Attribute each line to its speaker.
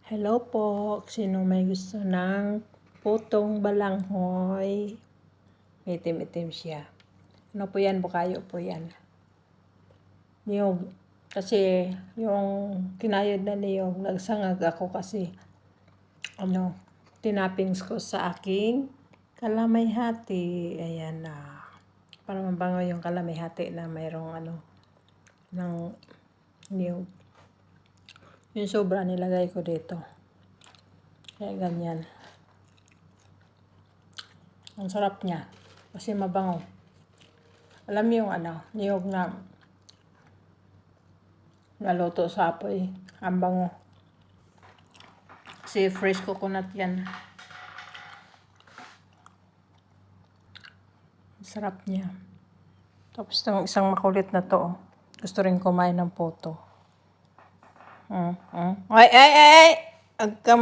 Speaker 1: Hello po, sino may gusto ng putong balanghoy? Itim-itim siya. Ano po yan? Bukayo po yan. Niyog. Kasi yung kinayod na niyog, nagsangag ako kasi tinappings ko sa aking kalamay-hati. Ayan na. Para mabango yung kalamay-hati na mayroong ng niyog. Yung sobra nilagay ko dito. Kaya ganyan. Ang sarap niya. Kasi mabango. Alam niyo yung niyog na naluto sa apoy. Ang bango. Kasi fresh coconut yan. Ang sarap niya. Tapos itong isang makulit na to. Gusto rin kumain ng puto. Ay! Huwag ka